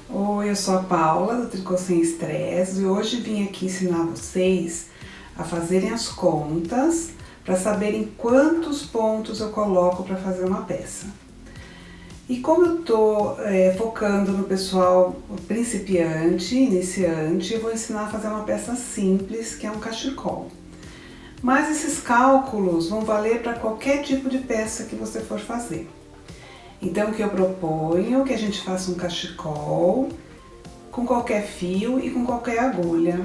Oi, eu sou a Paula do Tricô Sem Estresse e hoje vim aqui ensinar vocês a fazerem as contas para saberem quantos pontos eu coloco para fazer uma peça. E como eu tô focando no pessoal principiante, iniciante, eu vou ensinar a fazer uma peça simples, que é um cachecol. Mas esses cálculos vão valer para qualquer tipo de peça que você for fazer. Então, o que eu proponho é que a gente faça um cachecol com qualquer fio e com qualquer agulha.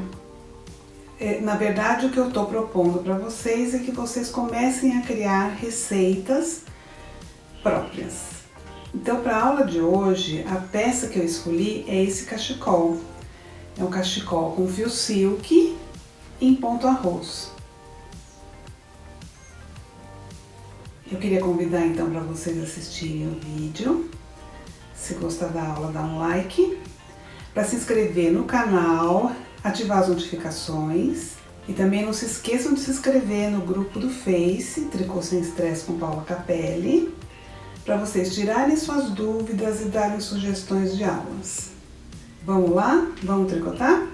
Na verdade, o que eu estou propondo para vocês é que vocês comecem a criar receitas próprias. Então, para a aula de hoje, a peça que eu escolhi é esse cachecol. É um cachecol com fio silk em ponto arroz. Eu queria convidar então para vocês assistirem o vídeo. Se gostar da aula, dá um like. Para se inscrever no canal, ativar as notificações. E também não se esqueçam de se inscrever no grupo do Face, Tricô Sem Estresse com Paula Capelli, para vocês tirarem suas dúvidas e darem sugestões de aulas. Vamos lá? Vamos tricotar?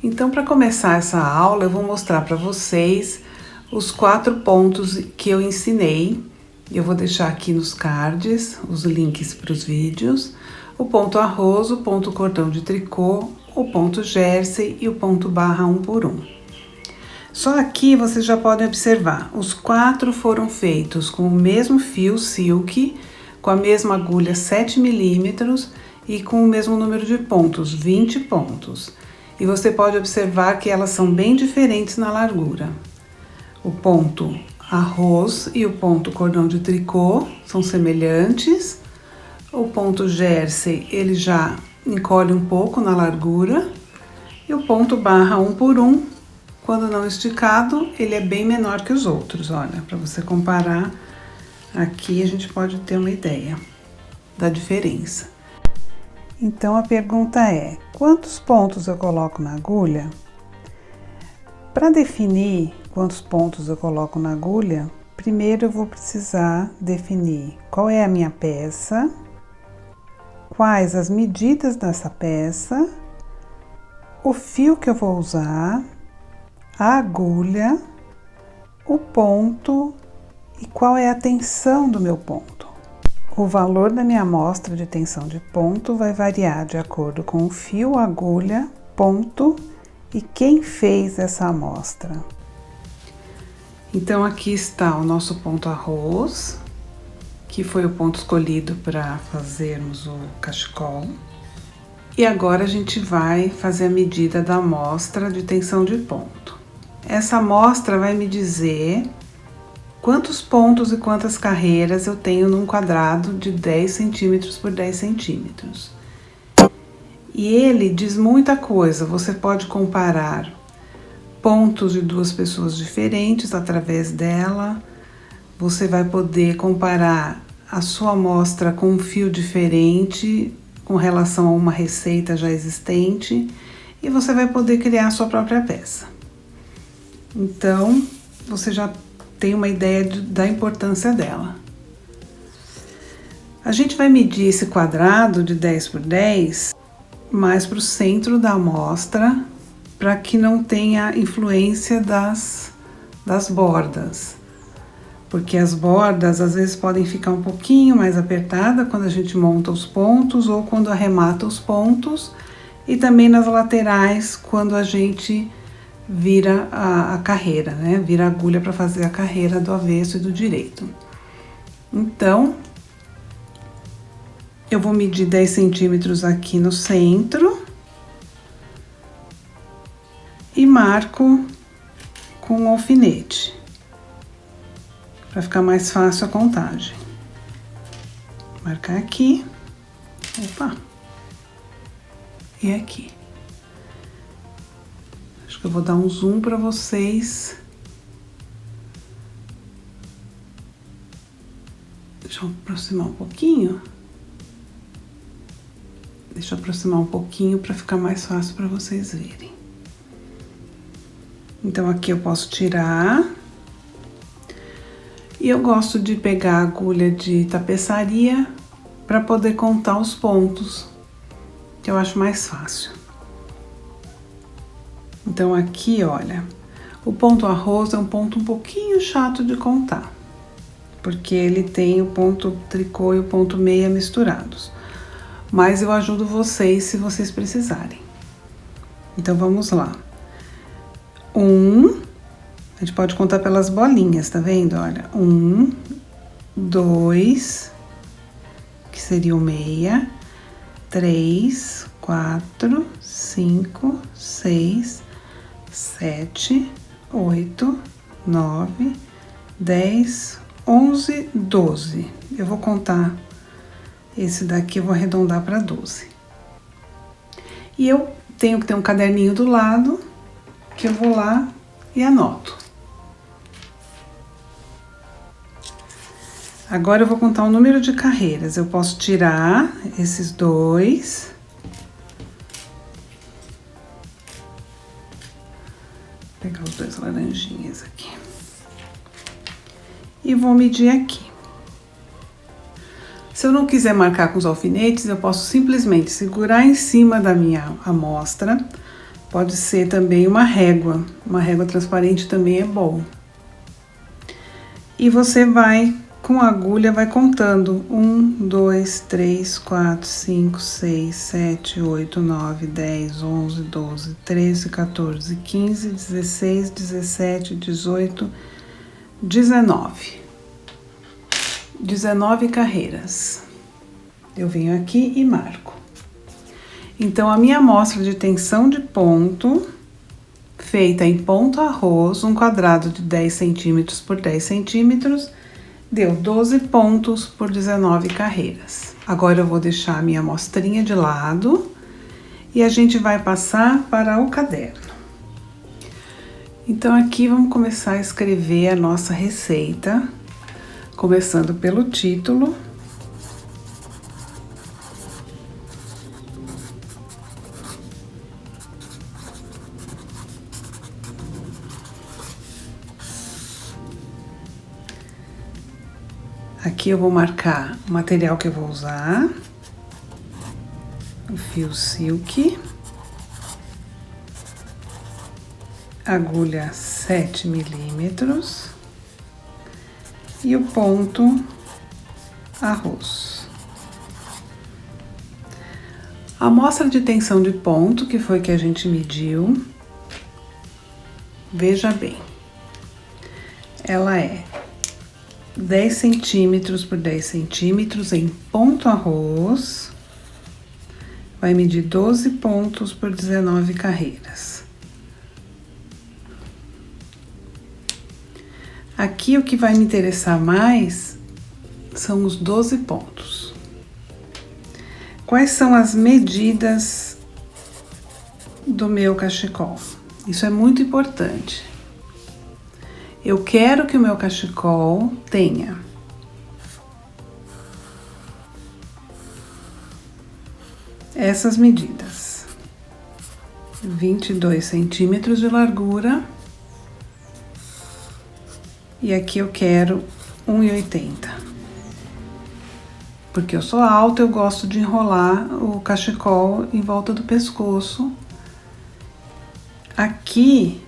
Então, para começar essa aula, eu vou mostrar para vocês os 4 pontos que eu ensinei. Eu vou deixar aqui nos cards os links para os vídeos. O ponto arroz, o ponto cordão de tricô, o ponto jersey e o ponto barra 1 por 1. Só aqui vocês já podem observar, os 4 foram feitos com o mesmo fio silk, com a mesma agulha 7 milímetros e com o mesmo número de pontos, 20 pontos. E você pode observar que elas são bem diferentes na largura. O ponto arroz e o ponto cordão de tricô são semelhantes. O ponto jersey, ele já encolhe um pouco na largura. E o ponto barra 1 por 1, quando não esticado, ele é bem menor que os outros. Olha, para você comparar, aqui a gente pode ter uma ideia da diferença. Então a pergunta é, quantos pontos eu coloco na agulha? Para definir quantos pontos eu coloco na agulha, primeiro eu vou precisar definir qual é a minha peça, quais as medidas dessa peça, o fio que eu vou usar, a agulha, o ponto e qual é a tensão do meu ponto. O valor da minha amostra de tensão de ponto vai variar de acordo com o fio, agulha, ponto e quem fez essa amostra. Então, aqui está o nosso ponto arroz, que foi o ponto escolhido para fazermos o cachecol. E agora a gente vai fazer a medida da amostra de tensão de ponto. Essa amostra vai me dizer quantos pontos e quantas carreiras eu tenho num quadrado de 10 centímetros por 10 centímetros. E ele diz muita coisa, você pode comparar pontos de 2 pessoas diferentes através dela, você vai poder comparar a sua amostra com um fio diferente com relação a uma receita já existente e você vai poder criar a sua própria peça. Então, você já tem uma ideia da importância dela. A gente vai medir esse quadrado de 10 por 10 mais para o centro da amostra, para que não tenha influência das bordas. Porque as bordas às vezes podem ficar um pouquinho mais apertadas quando a gente monta os pontos ou quando arremata os pontos, e também nas laterais quando a gente vira a carreira, né? Vira a agulha para fazer a carreira do avesso e do direito. Então, eu vou medir 10 centímetros aqui no centro e marco com um alfinete, para ficar mais fácil a contagem. Marcar aqui, opa, e aqui. Acho que eu vou dar um zoom para vocês. Deixa eu aproximar um pouquinho. Deixa eu aproximar um pouquinho para ficar mais fácil para vocês verem. Então, aqui eu posso tirar. E eu gosto de pegar a agulha de tapeçaria para poder contar os pontos, que eu acho mais fácil. Então aqui, olha, o ponto arroz é um ponto um pouquinho chato de contar, porque ele tem o ponto tricô e o ponto meia misturados. Mas eu ajudo vocês se vocês precisarem. Então vamos lá. A gente pode contar pelas bolinhas, tá vendo? Olha, 1, 2, que seria o meia, 3, 4, 5, 6, 7, 8, 9, 10, 11, 12. Eu vou contar esse daqui, eu vou arredondar para 12. E eu tenho que ter um caderninho do lado, que eu vou lá e anoto. Agora eu vou contar o número de carreiras. Eu posso tirar esses dois. Vou pegar os dois laranjinhas aqui. E vou medir aqui. Se eu não quiser marcar com os alfinetes, eu posso simplesmente segurar em cima da minha amostra. Pode ser também uma régua transparente também é bom. E você vai, com a agulha, vai contando 1, 2, 3, 4, 5, 6, 7, 8, 9, 10, 11, 12, 13, 14, 15, 16, 17, 18, 19. 19 carreiras. Eu venho aqui e marco. Então, a minha amostra de tensão de ponto, feita em ponto arroz, um quadrado de 10 centímetros por 10 centímetros, deu 12 pontos por 19 carreiras. Agora eu vou deixar a minha amostrinha de lado e a gente vai passar para o caderno. Então, aqui vamos começar a escrever a nossa receita, começando pelo título. Aqui eu vou marcar o material que eu vou usar, o fio silk, agulha 7 milímetros e o ponto arroz. A amostra de tensão de ponto, que foi que a gente mediu, veja bem, ela é 10 centímetros por 10 centímetros em ponto arroz, vai medir 12 pontos por 19 carreiras. Aqui o que vai me interessar mais são os 12 pontos. Quais são as medidas do meu cachecol? Isso é muito importante. Eu quero que o meu cachecol tenha essas medidas: 22 centímetros de largura, e aqui eu quero 1,80. Porque eu sou alta, eu gosto de enrolar o cachecol em volta do pescoço. Aqui,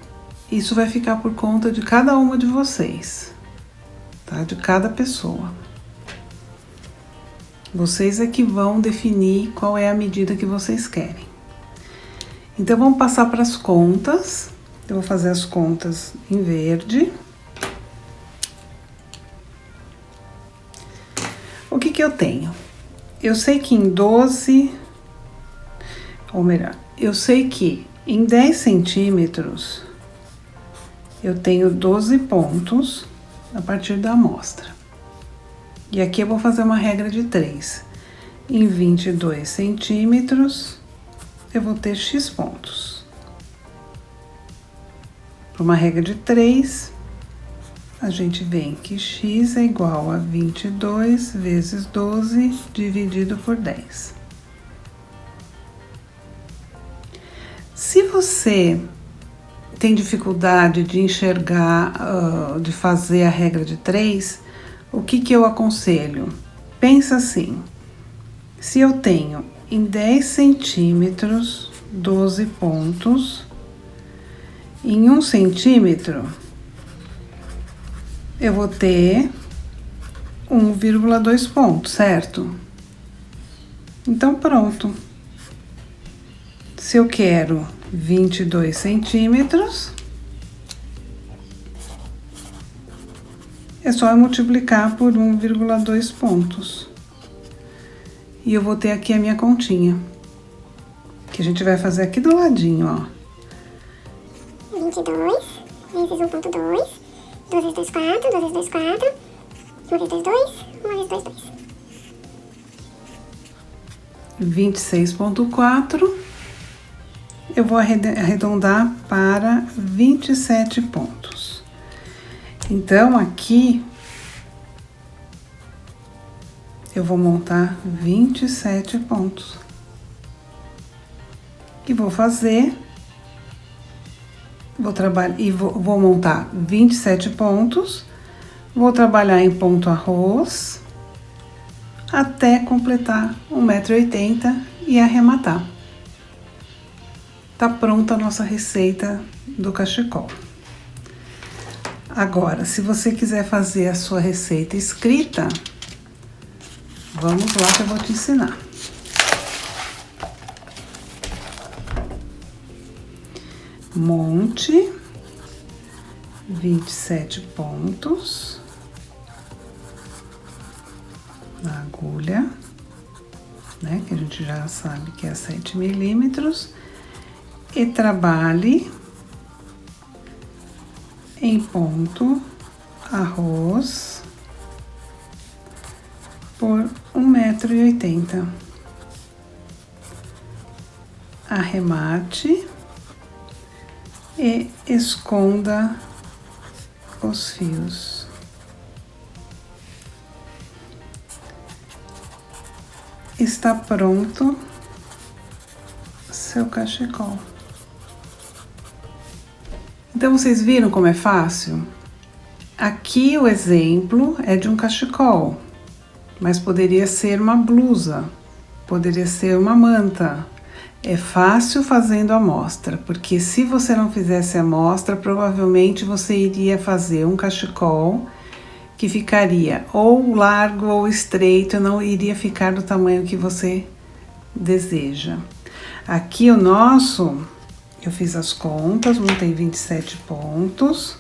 isso vai ficar por conta de cada uma de vocês, tá? De cada pessoa. Vocês é que vão definir qual é a medida que vocês querem. Então, vamos passar para as contas. Eu vou fazer as contas em verde. O que eu tenho? Eu sei que em 12, ou melhor, eu sei que em 10 centímetros eu tenho 12 pontos a partir da amostra. E aqui eu vou fazer uma regra de 3. Em 22 centímetros, eu vou ter X pontos. Por uma regra de 3, a gente vem que X é igual a 22 vezes 12 dividido por 10. Se você tem dificuldade de enxergar, de fazer a regra de 3, o que eu aconselho? Pensa assim, Se eu tenho em 10 centímetros 12 pontos, em 1 centímetro eu vou ter 1,2 pontos, certo? Então, pronto. Se eu quero 22 centímetros, é só eu multiplicar por 1,2 pontos. E eu vou ter aqui a minha continha, que a gente vai fazer aqui do ladinho, ó. 22 vezes 1,2, 2 vezes 2, 4, 2 vezes 2, 4, 1 vezes 2, 2, 1 vezes 2, 2. 26,4. Eu vou arredondar para 27 pontos. Então, aqui eu vou montar 27 pontos. E vou fazer, vou montar 27 pontos, vou trabalhar em ponto arroz até completar 1,80 m e arrematar. Tá pronta a nossa receita do cachecol. Agora, se você quiser fazer a sua receita escrita, vamos lá que eu vou te ensinar. Monte 27 pontos na agulha, né? Que a gente já sabe que é 7 milímetros. E trabalhe em ponto arroz por 1,80 m. Arremate e esconda os fios. Está pronto seu cachecol. Então, vocês viram como é fácil? Aqui o exemplo é de um cachecol, mas poderia ser uma blusa, poderia ser uma manta. É fácil fazendo a amostra, porque se você não fizesse a amostra, provavelmente você iria fazer um cachecol que ficaria ou largo ou estreito, não iria ficar do tamanho que você deseja. Aqui o nosso, eu fiz as contas, montei 27 pontos.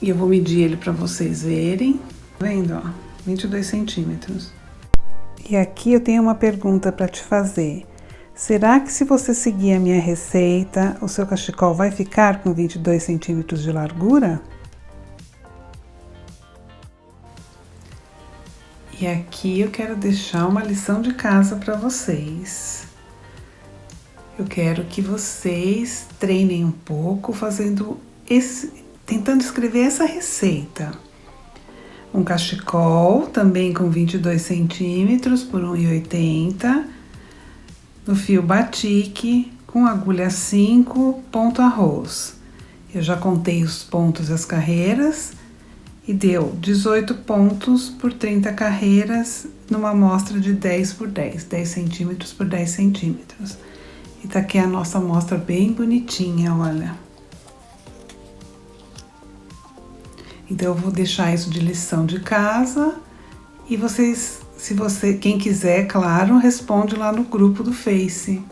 E eu vou medir ele para vocês verem. Tá vendo, ó? 22 centímetros. E aqui eu tenho uma pergunta para te fazer. Será que se você seguir a minha receita, o seu cachecol vai ficar com 22 centímetros de largura? E aqui eu quero deixar uma lição de casa para vocês. Eu quero que vocês treinem um pouco tentando escrever essa receita. Um cachecol, também com 22 centímetros por 1,80 m, no fio batique, com agulha 5, ponto arroz. Eu já contei os pontos e as carreiras e deu 18 pontos por 30 carreiras numa amostra de 10 por 10, 10 centímetros por 10 centímetros. E tá aqui a nossa amostra bem bonitinha, olha. Então, eu vou deixar isso de lição de casa e vocês, quem quiser, claro, responde lá no grupo do Face.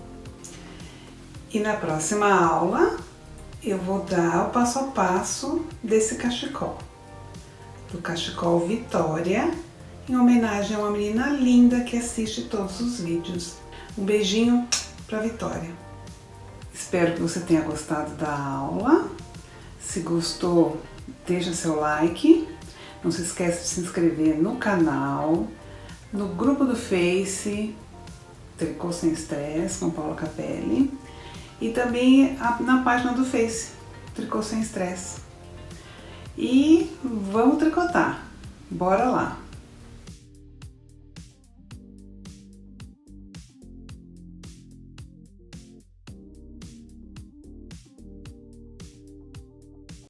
E na próxima aula, eu vou dar o passo a passo desse cachecol. Do cachecol Vitória, em homenagem a uma menina linda que assiste todos os vídeos. Um beijinho pra Vitória. Espero que você tenha gostado da aula. Se gostou, deixa seu like. Não se esqueça de se inscrever no canal, no grupo do Face, Tricô Sem Estresse, com Paula Capelli. E também na página do Face, Tricô Sem Estresse. E vamos tricotar. Bora lá!